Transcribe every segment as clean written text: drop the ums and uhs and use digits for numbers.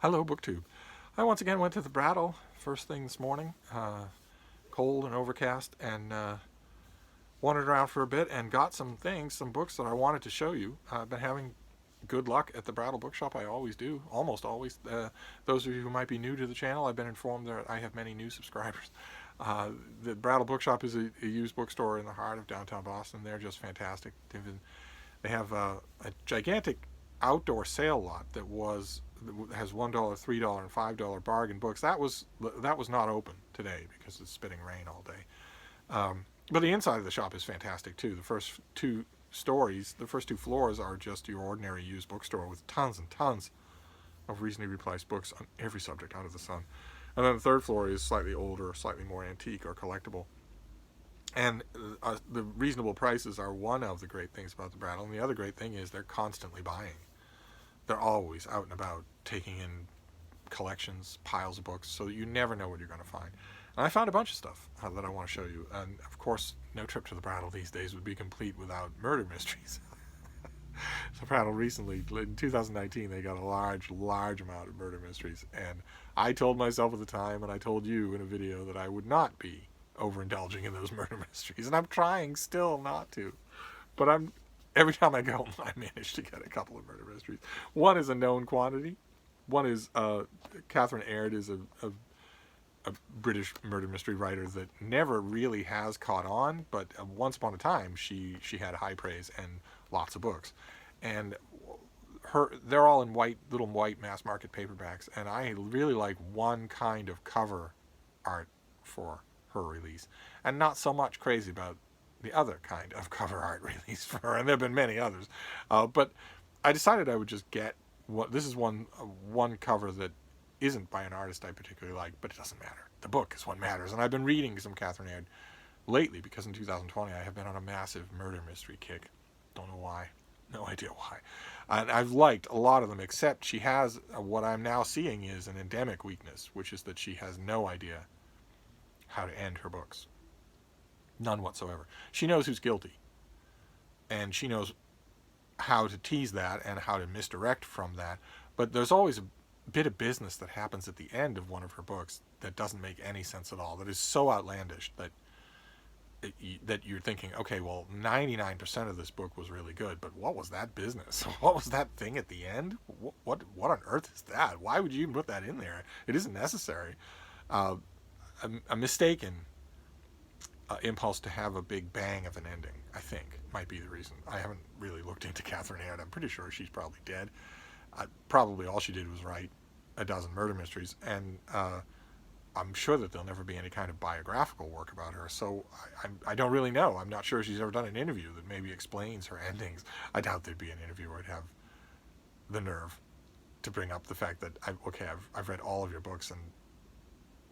Hello, BookTube. I once again went to the Brattle first thing this morning, cold and overcast, and wandered around for a bit and got some books that I wanted to show you. I've been having good luck at the Brattle Bookshop. I always do, almost always. Those of you who might be new to the channel, I've been informed that I have many new subscribers. The Brattle Bookshop is a used bookstore in the heart of downtown Boston. They're just fantastic. They have a gigantic outdoor sale lot that has $1, $3, and $5 bargain books. That was not open today because it's spitting rain all day. But the inside of the shop is fantastic too. The first two floors are just your ordinary used bookstore with tons and tons of reasonably priced books on every subject under the sun. And then the third floor is slightly older, slightly more antique or collectible. And the reasonable prices are one of the great things about the Brattle. And the other great thing is they're constantly buying. They're always out and about taking in collections, piles of books, so you never know what you're going to find. And I found a bunch of stuff that I want to show you. And of course, no trip to the Brattle these days would be complete without murder mysteries. The Brattle recently, in 2019, they got a large amount of murder mysteries. And I told myself at the time, and I told you in a video, that I would not be overindulging in those murder mysteries. And I'm trying still not to. But every time I go, I manage to get a couple of murder mysteries. One is a known quantity. One is Catherine Aird is a British murder mystery writer that never really has caught on, but once upon a time she had high praise and lots of books. And they're all in little white mass market paperbacks, and I really like one kind of cover art for her release, and not so much crazy about the other kind of cover art release for her, and there have been many others. But I decided I would just get this is one cover that isn't by an artist I particularly like, but it doesn't matter. The book is what matters. And I've been reading some Catherine Aird lately because in 2020 I have been on a massive murder mystery kick. Don't know why. No idea why. And I've liked a lot of them, except she has what I'm now seeing is an endemic weakness, which is that she has no idea how to end her books. None whatsoever. She knows who's guilty, and she knows how to tease that and how to misdirect from that, but there's always a bit of business that happens at the end of one of her books that doesn't make any sense at all, that is so outlandish that you're thinking, okay, well, 99% of this book was really good, but what was that business? What was that thing at the end? What on earth is that? Why would you even put that in there? It isn't necessary. A mistaken impulse to have a big bang of an ending, I think, might be the reason. I haven't really looked into Catherine Aird. I'm pretty sure she's probably dead. Probably all she did was write a dozen murder mysteries, and I'm sure that there'll never be any kind of biographical work about her, so I don't really know. I'm not sure she's ever done an interview that maybe explains her endings. I doubt there'd be an interview where I'd have the nerve to bring up the fact that, I've read all of your books, and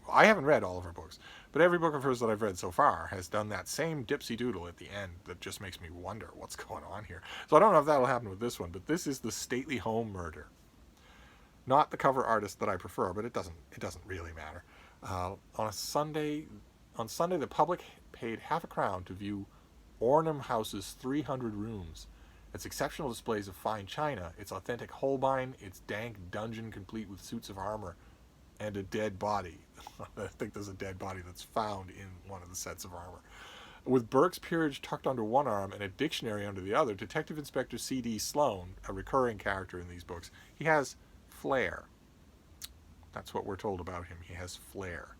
I haven't read all of her books, but every book of hers that I've read so far has done that same dipsy doodle at the end that just makes me wonder what's going on here. So I don't know if that'll happen with this one, but this is The Stately Home Murder. Not the cover artist that I prefer, but it doesn't really matter. On Sunday, the public paid £0.50 to view Ornham House's 300 rooms. Its exceptional displays of fine china, its authentic Holbein, its dank dungeon complete with suits of armor, and a dead body. I think there's a dead body that's found in one of the sets of armor. With Burke's Peerage tucked under one arm and a dictionary under the other, Detective Inspector C.D. Sloane, a recurring character in these books, he has flair. That's what we're told about him. He has flair.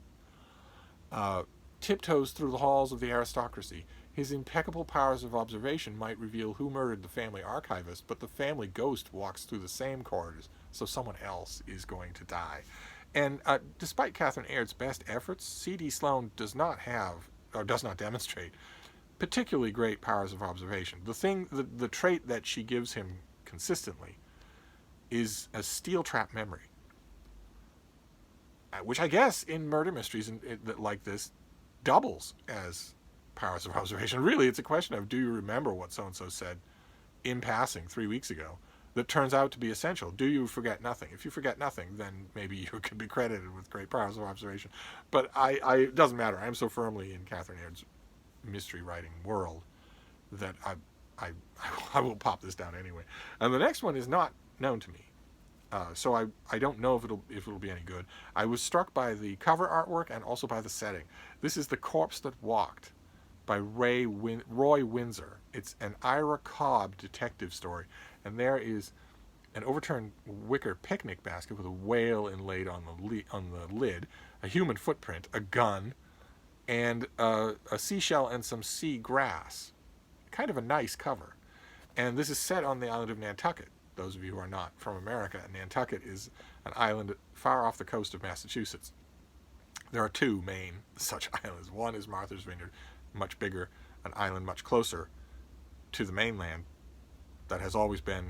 Tiptoes through the halls of the aristocracy. His impeccable powers of observation might reveal who murdered the family archivist, but the family ghost walks through the same corridors, so someone else is going to die. And despite Catherine Aird's best efforts, C.D. Sloane does not demonstrate particularly great powers of observation. The trait that she gives him consistently is a steel trap memory, which I guess in murder mysteries like this doubles as powers of observation. Really, it's a question of, do you remember what so-and-so said in passing 3 weeks ago that turns out to be essential? Do you forget nothing? If you forget nothing, then maybe you could be credited with great powers of observation. But it doesn't matter. I'm so firmly in Catherine Aird's mystery writing world that I will pop this down anyway. And the next one is not known to me. So I don't know if it'll be any good. I was struck by the cover artwork and also by the setting. This is The Corpse That Walked by Roy Windsor. It's an Ira Cobb detective story, and there is an overturned wicker picnic basket with a whale inlaid on the lid, a human footprint, a gun, and a seashell and some sea grass. Kind of a nice cover. And this is set on the island of Nantucket. Those of you who are not from America, Nantucket is an island far off the coast of Massachusetts. There are two main such islands. One is Martha's Vineyard, much bigger, an island much closer to the mainland that has always been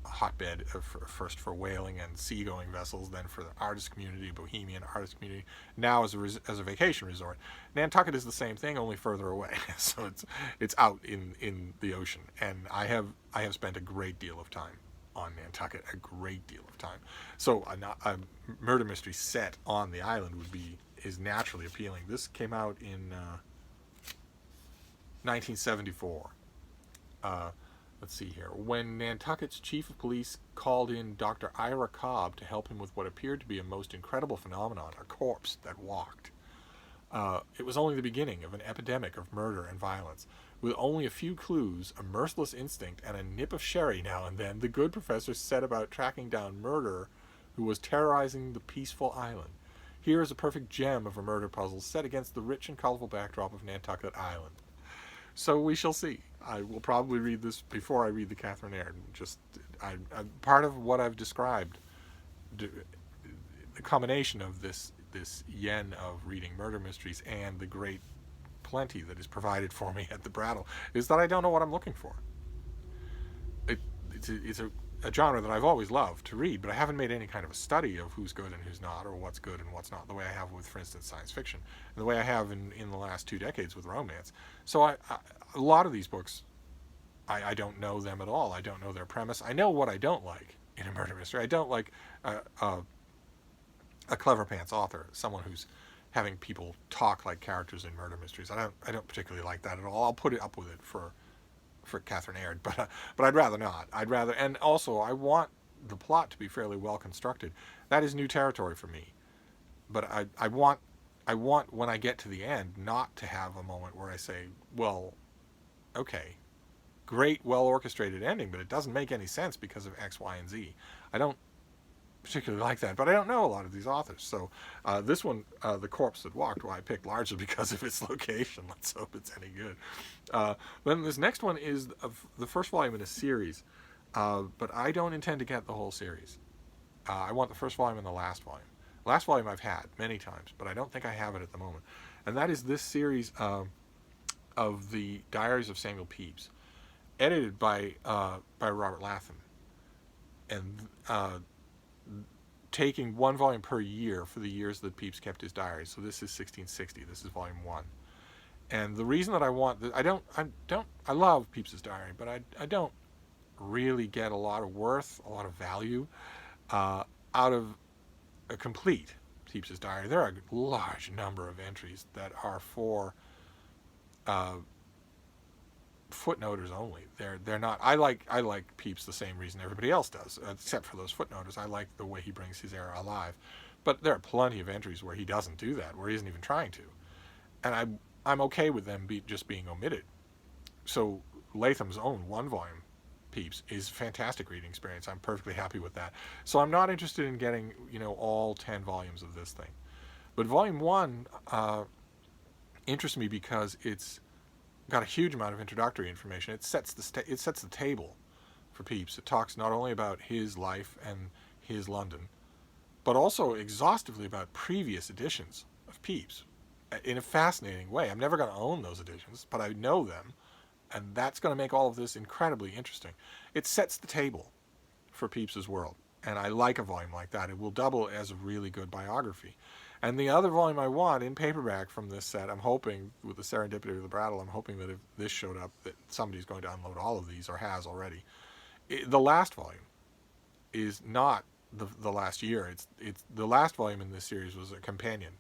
a hotbed first for whaling and seagoing vessels, then for the artist community, bohemian artist community, now as a vacation resort. Nantucket is the same thing, only further away. So it's out in the ocean, and I have spent a great deal of time on Nantucket, a great deal of time. So a murder mystery set on the island is naturally appealing. This came out in 1974. Let's see here. When Nantucket's chief of police called in Dr. Ira Cobb to help him with what appeared to be a most incredible phenomenon, a corpse that walked. It was only the beginning of an epidemic of murder and violence. With only a few clues, a merciless instinct, and a nip of sherry now and then, the good professor set about tracking down murderer who was terrorizing the peaceful island. Here is a perfect gem of a murder puzzle set against the rich and colorful backdrop of Nantucket Island. So we shall see. I will probably read this before I read the Catherine Eyre. Part of what I've described, the combination of this yen of reading murder mysteries and the great plenty that is provided for me at the Brattle, is that I don't know what I'm looking for. It's a genre that I've always loved to read, but I haven't made any kind of a study of who's good and who's not, or what's good and what's not, the way I have with, for instance, science fiction, and the way I have in the last 2 decades with romance. So a lot of these books, I don't know them at all. I don't know their premise. I know what I don't like in a murder mystery. I don't like a clever pants author, someone who's having people talk like characters in murder mysteries. I don't particularly like that at all. I'll put it up with it for Catherine Eyre, but I'd rather not. And also I want the plot to be fairly well constructed. That is new territory for me. But I want when I get to the end not to have a moment where I say, well, okay, great, well orchestrated ending, but it doesn't make any sense because of X, Y, and Z. I don't particularly like that, but I don't know a lot of these authors. So this one, The Corpse That Walked, I picked largely because of its location. Let's hope it's any good. Then this next one is the first volume in a series, but I don't intend to get the whole series. I want the first volume and the last volume. The last volume I've had many times, but I don't think I have it at the moment. And that is this series of the Diaries of Samuel Peeps, edited by Robert Latham, and taking one volume per year for the years that Pepys kept his diaries. So this is 1660. This is volume 1. And the reason that I want I love Pepys's diary, but I don't really get a lot of worth, a lot of value out of a complete Pepys's diary. There are a large number of entries that are for footnoters only. They're not. I like Pepys the same reason everybody else does, except for those footnoters. I like the way he brings his era alive. But there are plenty of entries where he doesn't do that, where he isn't even trying to, and I'm okay with them just being omitted. So Latham's own one-volume Pepys is a fantastic reading experience. I'm perfectly happy with that. So I'm not interested in getting all 10 volumes of this thing. But volume 1 interests me because it's got a huge amount of introductory information. It sets the table for Pepys. It talks not only about his life and his London, but also exhaustively about previous editions of Pepys in a fascinating way. I'm never going to own those editions, but I know them, and that's going to make all of this incredibly interesting. It sets the table for Pepys's world, and I like a volume like that. It will double as a really good biography. And the other volume I want in paperback from this set, I'm hoping, with the serendipity of the Brattle, I'm hoping that if this showed up, that somebody's going to unload all of these, or has already. The last volume is not the last year. It's the last volume in this series was a companion,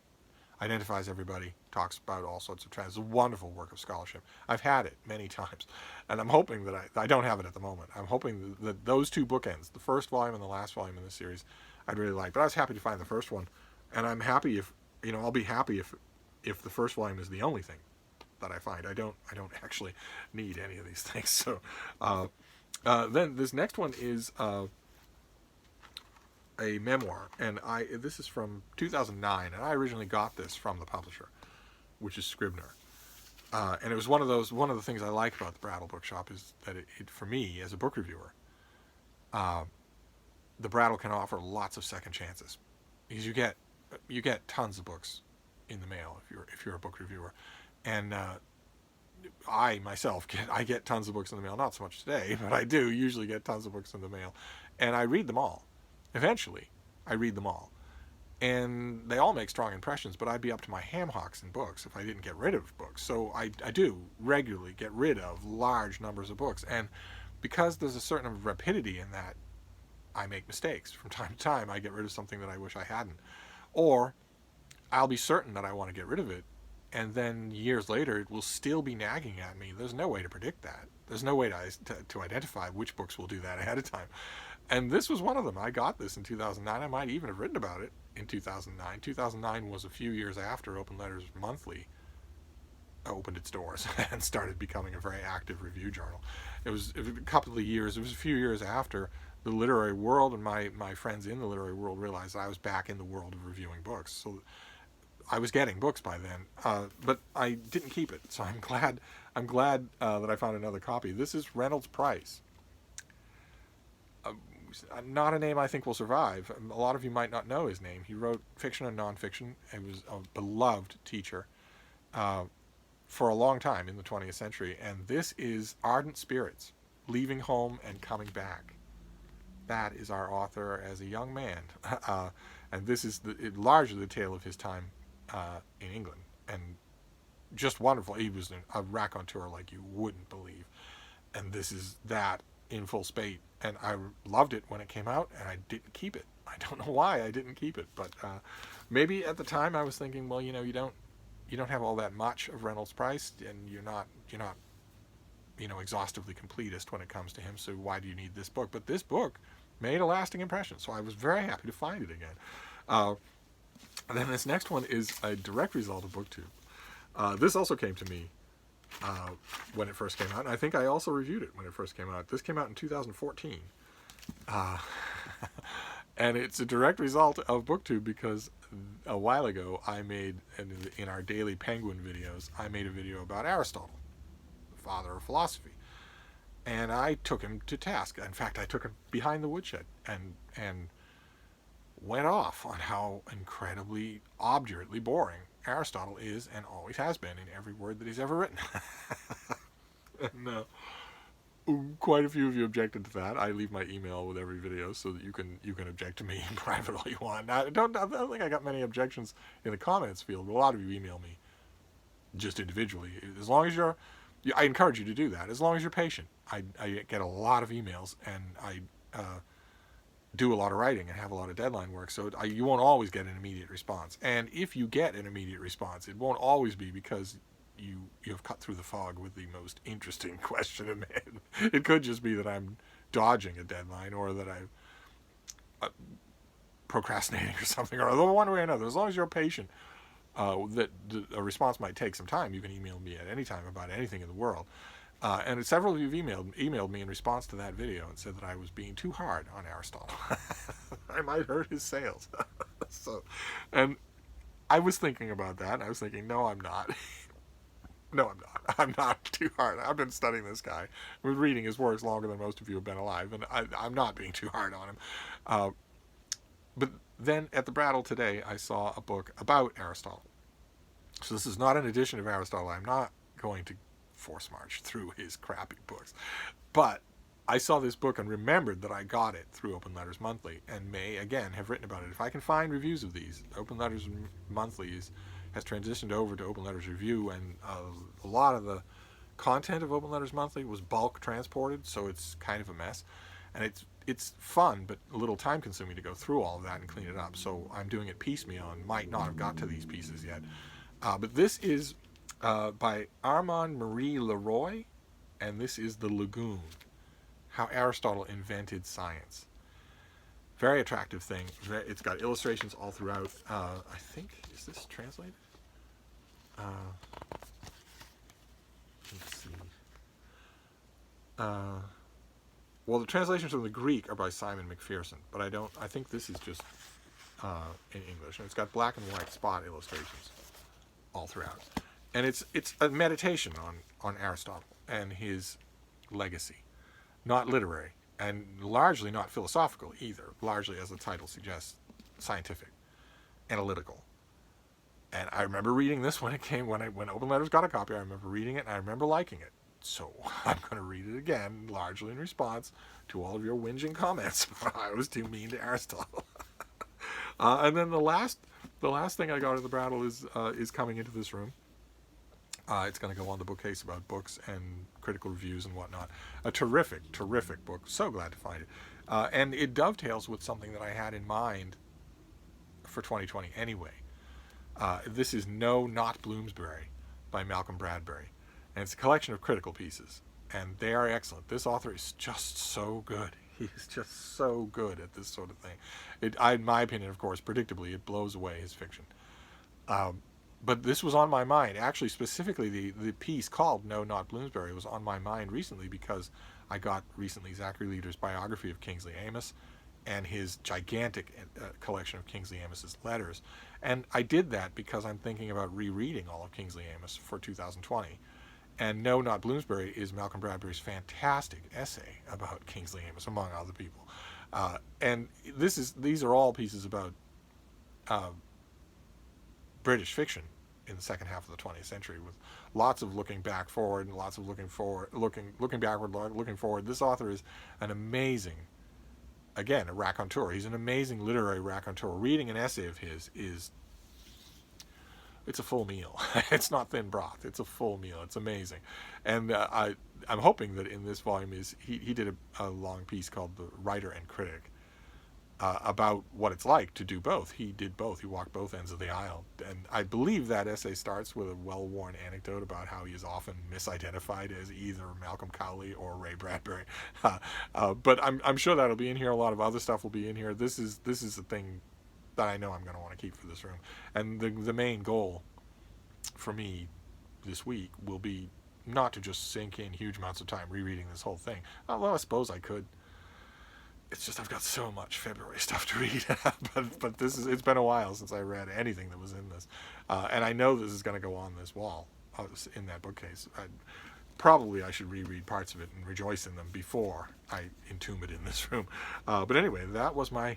identifies everybody, talks about all sorts of trends. It's a wonderful work of scholarship. I've had it many times, and I'm hoping that I don't have it at the moment. I'm hoping that those two bookends, the first volume and the last volume in the series, I'd really like. But I was happy to find the first one, and I'm happy if, I'll be happy if the first volume is the only thing that I find. I don't actually need any of these things. So then this next one is a memoir, and this is from 2009, and I originally got this from the publisher, which is Scribner. And it was one of the things I like about the Brattle Bookshop is that it for me as a book reviewer, the Brattle can offer lots of second chances, because you get tons of books in the mail if you're a book reviewer, and I myself get tons of books in the mail, not so much today, but I do usually get tons of books in the mail, and I read them all. Eventually, I read them all, and they all make strong impressions, but I'd be up to my ham hocks in books if I didn't get rid of books. So I do regularly get rid of large numbers of books, and because there's a certain rapidity in that, I make mistakes. From time to time, I get rid of something that I wish I hadn't, or I'll be certain that I want to get rid of it, and then years later it will still be nagging at me. There's no way to predict that. There's no way to identify which books will do that ahead of time. And this was one of them. I got this in 2009. I might even have written about it in 2009. 2009 was a few years after Open Letters Monthly opened its doors and started becoming a very active review journal. It was a couple of years. It was a few years after the literary world and my friends in the literary world realized that I was back in the world of reviewing books. So I was getting books by then, but I didn't keep it. So I'm glad that I found another copy. This is Reynolds Price. Not a name I think will survive. A lot of you might not know his name. He wrote fiction and nonfiction. He was a beloved teacher for a long time in the 20th century. And this is Ardent Spirits, Leaving Home and Coming Back. That is our author as a young man. And this is largely the tale of his time in England. And just wonderful. He was a raconteur like you wouldn't believe. And this is that in full spate. And I loved it when it came out, and I didn't keep it. I don't know why I didn't keep it, but maybe at the time I was thinking, well, you don't have all that much of Reynolds Price, and you're not exhaustively completist when it comes to him. So why do you need this book? But this book made a lasting impression, so I was very happy to find it again. And then this next one is a direct result of BookTube. This also came to me when it first came out, and I think I also reviewed it when it first came out. This came out in 2014, and it's a direct result of BookTube because a while ago I made, in our daily Penguin videos, I made a video about Aristotle, the father of philosophy, and I took him to task. In fact, I took him behind the woodshed and went off on how incredibly obdurately boring Aristotle is and always has been in every word that he's ever written. And quite a few of you objected to that. I leave my email with every video so that you can object to me in private all you want. I don't think I got many objections in the comments field, but a lot of you email me just individually. As long as I encourage you to do that. As long as you're patient. I get a lot of emails, and I do a lot of writing and have a lot of deadline work, so you won't always get an immediate response. And if you get an immediate response, it won't always be because you have cut through the fog with the most interesting question in man. It could just be that I'm dodging a deadline, or that I'm procrastinating or something, or one way or another. As long as you're patient, that a response might take some time. You can email me at any time about anything in the world. And several of you have emailed me in response to that video and said that I was being too hard on Aristotle. I might hurt his sales. And I was thinking about that, and I was thinking, no, I'm not. No, I'm not. I'm not too hard. I've been studying this guy. I've been reading his works longer than most of you have been alive, and I'm not being too hard on him. But then at the Brattle today, I saw a book about Aristotle. So this is not an edition of Aristotle. I'm not going to force march through his crappy books. But I saw this book and remembered that I got it through Open Letters Monthly, and may, again, have written about it. If I can find reviews of these, Open Letters Monthly has transitioned over to Open Letters Review, and a lot of the content of Open Letters Monthly was bulk transported, so it's kind of a mess. And it's fun, but a little time consuming to go through all of that and clean it up. So I'm doing it piecemeal and might not have got to these pieces yet. But this is by Armand Marie Leroy, and this is the Lagoon, How Aristotle Invented Science. Very attractive thing. It's got illustrations all throughout. I think, is this translated? Let's see. Well, the translations from the Greek are by Simon McPherson, but I think this is just in English. And it's got black and white spot illustrations all throughout. And it's a meditation on Aristotle and his legacy. Not literary, and largely not philosophical either. Largely, as the title suggests, scientific, analytical. And I remember reading this when it came, when Open Letters got a copy. I remember reading it, and I remember liking it. So I'm going to read it again, largely in response to all of your whinging comments. I was too mean to Aristotle. And then the last thing I got at the Brattle is coming into this room. It's going to go on the bookcase about books and critical reviews and whatnot. A terrific, terrific book. So glad to find it. And it dovetails with something that I had in mind for 2020 anyway. This is Not Bloomsbury by Malcolm Bradbury. And it's a collection of critical pieces. And they are excellent. This author is just so good. He is just so good at this sort of thing. In my opinion, of course, predictably, it blows away his fiction. But this was on my mind. Actually, specifically, the piece called Not Bloomsbury was on my mind recently because I got recently Zachary Leader's biography of Kingsley Amis and his gigantic collection of Kingsley Amis's letters. And I did that because I'm thinking about rereading all of Kingsley Amis for 2020. And Not Bloomsbury is Malcolm Bradbury's fantastic essay about Kingsley Amis, among other people. And these are all pieces about British fiction in the second half of the 20th century, with lots of looking back forward and lots of looking backward, looking forward. This author is an amazing, again, a raconteur. He's an amazing literary raconteur. Reading an essay of his it's a full meal. It's not thin broth. It's a full meal. It's amazing. And I'm hoping that in this volume he did a long piece called The Writer and Critic about what it's like to do both. He did both. He walked both ends of the aisle. And I believe that essay starts with a well-worn anecdote about how he is often misidentified as either Malcolm Cowley or Ray Bradbury. But I'm sure that'll be in here. A lot of other stuff will be in here. This is the thing that I know I'm going to want to keep for this room. And the main goal for me this week will be not to just sink in huge amounts of time rereading this whole thing. Well, I suppose I could. It's just I've got so much February stuff to read. but it's been a while since I read anything that was in this. And I know this is going to go on this wall in that bookcase. Probably I should reread parts of it and rejoice in them before I entomb it in this room. But anyway, that was my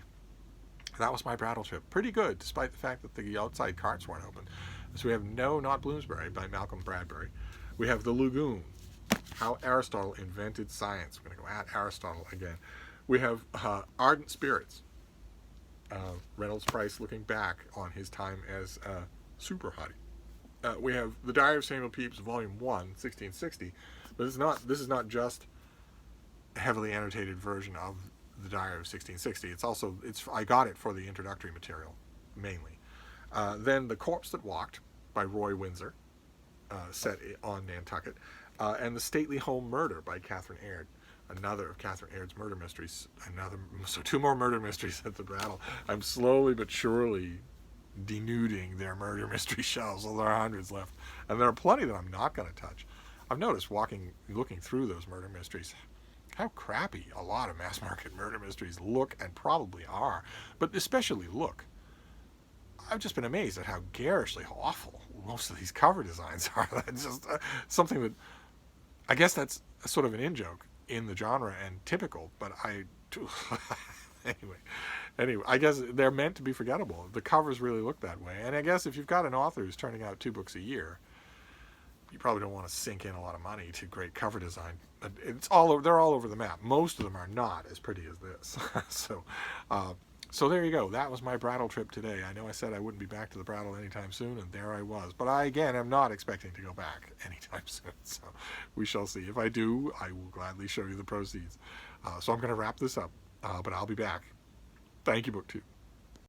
Brattle trip. Pretty good, despite the fact that the outside carts weren't open. So we have Not Bloomsbury by Malcolm Bradbury. We have The Lagoon, How Aristotle Invented Science. We're going to go at Aristotle again. We have Ardent Spirits, Reynolds Price looking back on his time as super hottie. We have The Diary of Samuel Peeps, Volume 1, 1660. But this is not just a heavily annotated version of The Diary of 1660. I got it for the introductory material, mainly. Then The Corpse That Walked by Roy Windsor, set on Nantucket. And The Stately Home Murder by Catherine Aird. Another of Catherine Aird's murder mysteries. So 2 more murder mysteries at the Brattle. I'm slowly but surely denuding their murder mystery shelves. Well, there are hundreds left. And there are plenty that I'm not going to touch. I've noticed looking through those murder mysteries, how crappy a lot of mass market murder mysteries look and probably are. But especially look. I've just been amazed at how garishly awful most of these cover designs are. That's just something that, I guess that's a sort of an in-joke in the genre and typical, but anyway, I guess they're meant to be forgettable. The covers really look that way, and I guess if you've got an author who's turning out 2 books a year, you probably don't want to sink in a lot of money to great cover design. But they're all over the map. Most of them are not as pretty as this. So there you go. That was my Brattle trip today. I know I said I wouldn't be back to the Brattle anytime soon, and there I was. But I, again, am not expecting to go back anytime soon. So we shall see. If I do, I will gladly show you the proceeds. So I'm going to wrap this up. but I'll be back. Thank you, BookTube.